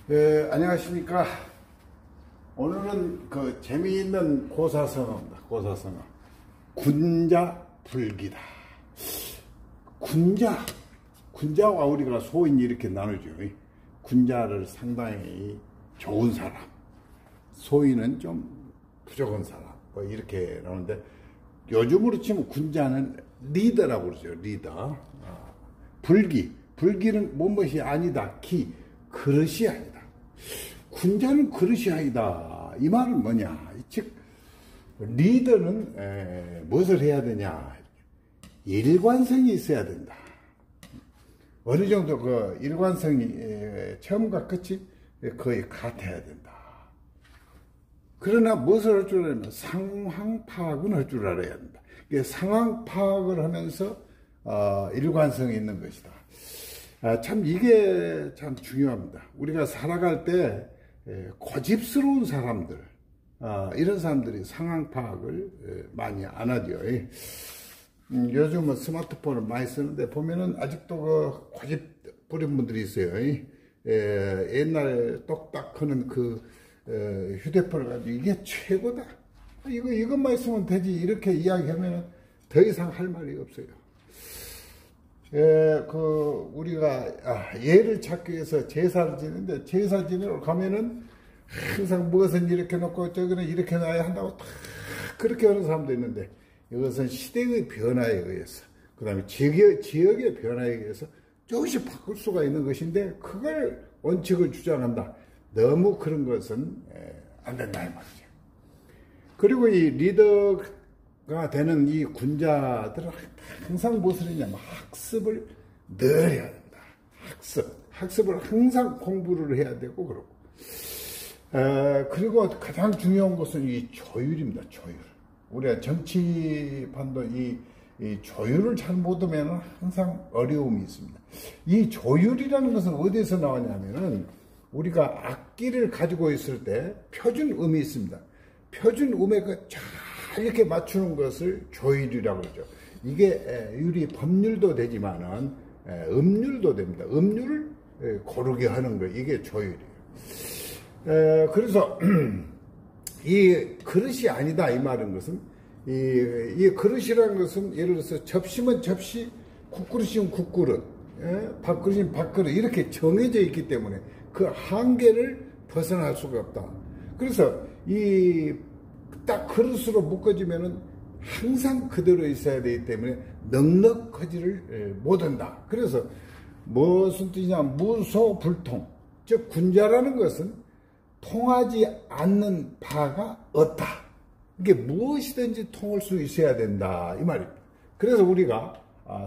안녕하십니까. 오늘은 그 재미있는 고사성어입니다. 고사성어. 군자불기다. 군자와 우리가 소인 이렇게 나누죠. 군자를 상당히 좋은 사람, 소인은 좀 부족한 사람, 뭐 이렇게 나오는데, 요즘으로 치면 군자는 리더라고 그러죠. 리더. 불기는 무엇이 아니다. 그릇이 아니다. 군자는 그릇이 아니다. 이 말은 뭐냐? 즉 리더는 무엇을 해야 되냐? 일관성이 있어야 된다. 어느 정도 그 일관성이 처음과 끝이 거의 같아야 된다. 그러나 무엇을 할 줄 알면 상황 파악은 할 줄 알아야 된다. 상황 파악을 하면서 일관성이 있는 것이다. 참 이게 참 중요합니다. 우리가 살아갈 때 고집스러운 사람들, 이런 사람들이 상황 파악을 많이 안 하죠. 요즘은 스마트폰을 많이 쓰는데 보면은 아직도 그 고집 부린 분들이 있어요. 옛날에 똑딱 하는 그 휴대폰을 가지고 이게 최고다. 이것만 있으면 되지. 이렇게 이야기하면 더 이상 할 말이 없어요. 우리가 예를 찾기 위해서 제사를 지내는데, 제사 지내러 가면은 항상 무엇은 이렇게 놓고 저기는 이렇게 놔야 한다고 다 그렇게 하는 사람도 있는데, 이것은 시대의 변화에 의해서, 그 다음에 지역의 변화에 의해서 조금씩 바꿀 수가 있는 것인데, 그걸 원칙을 주장한다. 너무 그런 것은 안 된다 이 말이죠. 그리고 이 리더가 되는 이 군자들은 항상 무엇을 했냐면 학습을 늘 해야 된다. 학습을 항상 공부를 해야 되고 그러고. 그리고 가장 중요한 것은 이 조율입니다. 조율. 우리가 정치판도 이 조율을 잘 못하면 항상 어려움이 있습니다. 이 조율이라는 것은 어디에서 나왔냐면은, 우리가 악기를 가지고 있을 때 표준음이 있습니다. 표준음에 잘 이렇게 맞추는 것을 조율이라고 그러죠. 이게 법률도 되지만은 음률도 됩니다. 음률을 고르게 하는 거, 이게 조율이에요. 그래서 이 그릇이 아니다 이 말인 것은, 이 그릇이라는 것은 예를 들어서 접시면 접시, 국그릇이면 국그릇, 밥그릇이면 밥그릇, 이렇게 정해져 있기 때문에 그 한계를 벗어날 수가 없다. 그래서 딱 그릇으로 묶어지면은 항상 그대로 있어야 되기 때문에 넉넉하지를 못한다. 그래서 무슨 뜻이냐, 무소불통. 즉 군자라는 것은 통하지 않는 바가 없다. 이게 무엇이든지 통할 수 있어야 된다 이 말입니다. 그래서 우리가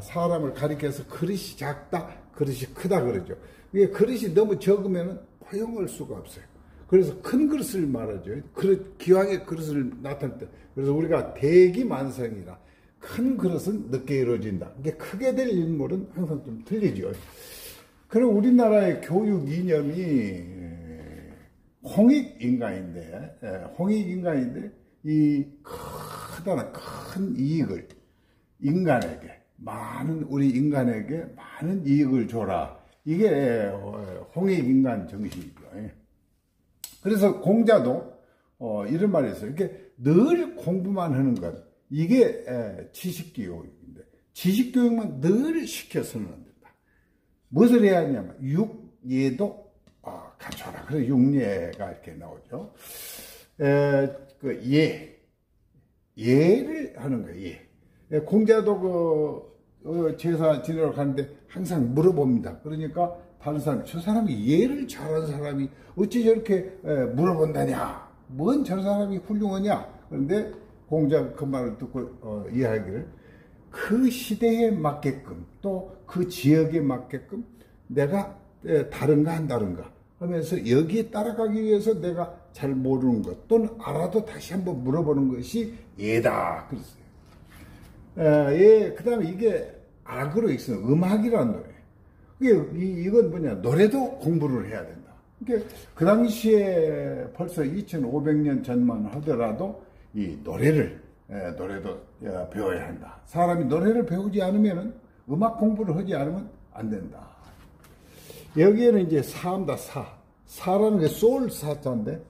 사람을 가리켜서 그릇이 작다, 그릇이 크다 그러죠. 이게 그릇이 너무 적으면 포용할 수가 없어요. 그래서 큰 그릇을 말하죠. 기왕의 그릇을 나타낼 때. 그래서 우리가 대기만성이라, 큰 그릇은 늦게 이루어진다. 이게 크게 될 인물은 항상 좀 틀리죠. 그럼 우리나라의 교육 이념이 홍익인간인데, 이 크다란 큰 이익을 우리 인간에게 많은 이익을 줘라. 이게 홍익인간 정신이죠. 그래서 공자도 이런 말이 있어요. 이렇게 늘 공부만 하는 것, 이게 지식교육인데, 지식교육만 늘 시켜서는 안 된다. 무엇을 해야 하냐면 육예도 갖춰라. 그래서 육예가 이렇게 나오죠. 예를 하는 거예요. 예. 공자도 제사 지내러 가는데 항상 물어봅니다. 그러니까 다른 사람이, 저 사람이 예를 잘하는 사람이 어찌 저렇게 물어본다냐, 뭔 저 사람이 훌륭하냐. 그런데 공자 그 말을 듣고 이야기를, 그 시대에 맞게끔 또 그 지역에 맞게끔 내가 다른가 안 다른가 하면서 여기에 따라가기 위해서 내가 잘 모르는 것 또는 알아도 다시 한번 물어보는 것이 예다 그랬어요. 그 다음에 이게 악으로 있어요. 음악이라는 노래. 이건 뭐냐, 노래도 공부를 해야 된다. 그 당시에 벌써 2500년 전만 하더라도 이 노래도 배워야 한다. 사람이 노래를 배우지 않으면, 음악 공부를 하지 않으면 안 된다. 여기에는 이제 사입니다. 사라는 게 소울사자인데,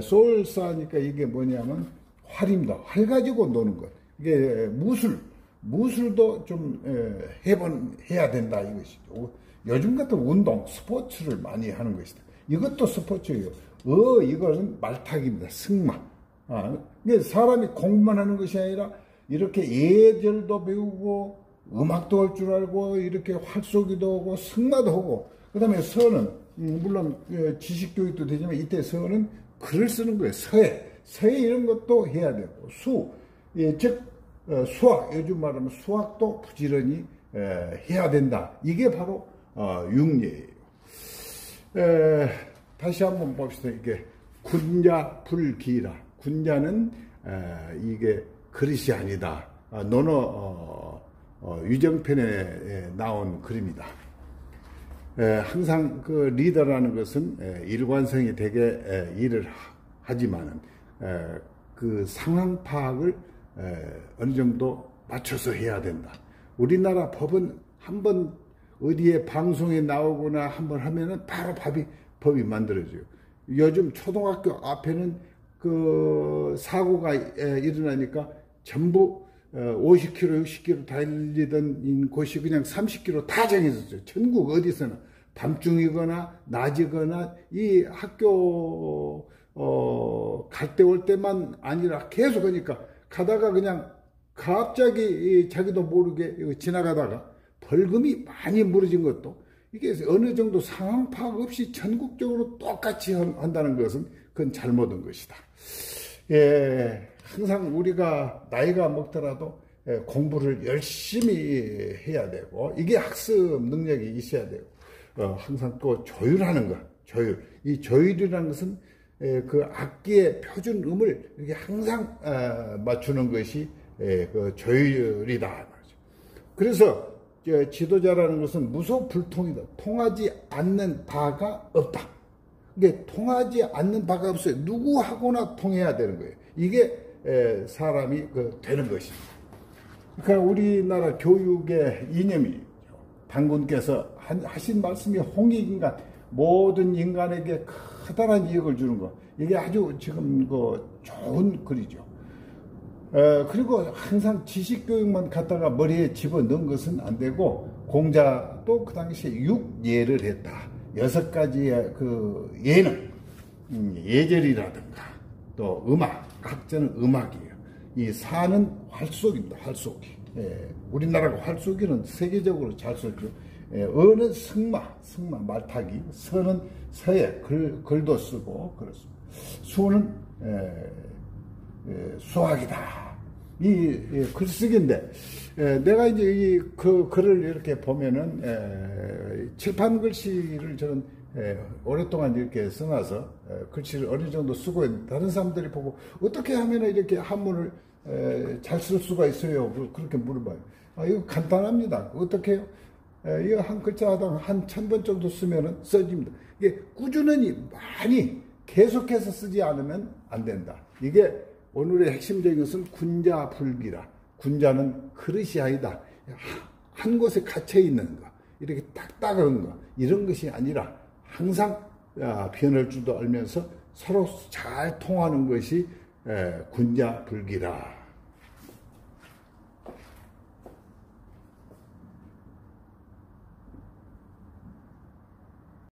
소울사니까 이게 뭐냐면 활입니다. 활 가지고 노는 것. 이게 무술도 좀 해야 된다 이것이죠. 요즘 같은 운동, 스포츠를 많이 하는 것이다. 이것도 스포츠예요. 이거는 말타기입니다. 승마. 이게 사람이 공부만 하는 것이 아니라 이렇게 예절도 배우고 음악도 할 줄 알고 이렇게 활쏘기도 하고 승마도 하고, 그 다음에 서는 물론 지식교육도 되지만 이때 서는 글을 쓰는 거예요. 서예 이런 것도 해야 되고, 즉 수학, 요즘 말하면 수학도 부지런히 해야 된다. 이게 바로 육예예요. 다시 한번 봅시다. 이게 군자 불기라. 군자는 이게 그릇이 아니다. 논어 유정편에 나온 글입니다. 항상 그 리더라는 것은 일관성이 되게 일을 하지만은 그 상황 파악을 어느 정도 맞춰서 해야 된다. 우리나라 법은 한번 어디에 방송에 나오거나 한번 하면은 바로 법이 만들어져요. 요즘 초등학교 앞에는 그 사고가 일어나니까 전부 50km, 60km 달리던 곳이 그냥 30km 다 정해졌어요. 전국 어디서나. 밤중이거나 낮이거나 이 학교 갈 때 올 때만 아니라 계속 그러니까 가다가 그냥 갑자기 자기도 모르게 지나가다가 벌금이 많이 물어진 것도 이게 어느 정도 상황 파악 없이 전국적으로 똑같이 한다는 것은 그건 잘못한 것이다. 항상 우리가 나이가 먹더라도 공부를 열심히 해야 되고 이게 학습 능력이 있어야 되고 항상 또 조율하는 것, 조율. 이 조율이라는 것은 그 악기의 표준 음을 이렇게 항상 맞추는 것이 그 조율이다 말이죠. 그래서 지도자라는 것은 무소불통이다. 통하지 않는 바가 없다. 이게 통하지 않는 바가 없어요. 누구하고나 통해야 되는 거예요. 이게 사람이 되는 것입니다. 그러니까 우리나라 교육의 이념이 당군께서 하신 말씀이 홍익인간, 모든 인간에게 커다란 이익을 주는 것. 이게 아주 지금 좋은 글이죠. 그리고 항상 지식교육만 갖다가 머리에 집어넣은 것은 안 되고, 공자도 그 당시에 6예를 했다. 6가지의 그 예능, 예절이라든가, 또 음악, 각자는 음악이에요. 이 사는 활쏘기입니다. 활쏘기. 우리나라가 활쏘기는 세계적으로 잘 쓰죠. 어는 승마 말타기, 서는 서예, 글도 쓰고 그렇습니다. 수는 수학이다. 이 글쓰기인데 내가 이제 그 글을 이렇게 보면은 칠판 글씨를 저는 오랫동안 이렇게 써놔서 글씨를 어느 정도 쓰고 있는 다른 사람들이 보고 어떻게 하면 이렇게 한문을 잘 쓸 수가 있어요? 그렇게 물어봐요. 이거 간단합니다. 어떻게 해요? 이거 한 글자 하다가 한 1000번 정도 쓰면은 써집니다. 이게 꾸준히 많이 계속해서 쓰지 않으면 안 된다. 이게 오늘의 핵심적인 것은 군자불기라. 군자는 그릇이 아니다. 한 곳에 갇혀 있는 거, 이렇게 딱딱한 거, 이런 것이 아니라 항상 변할 줄도 알면서 서로 잘 통하는 것이 군자불기라.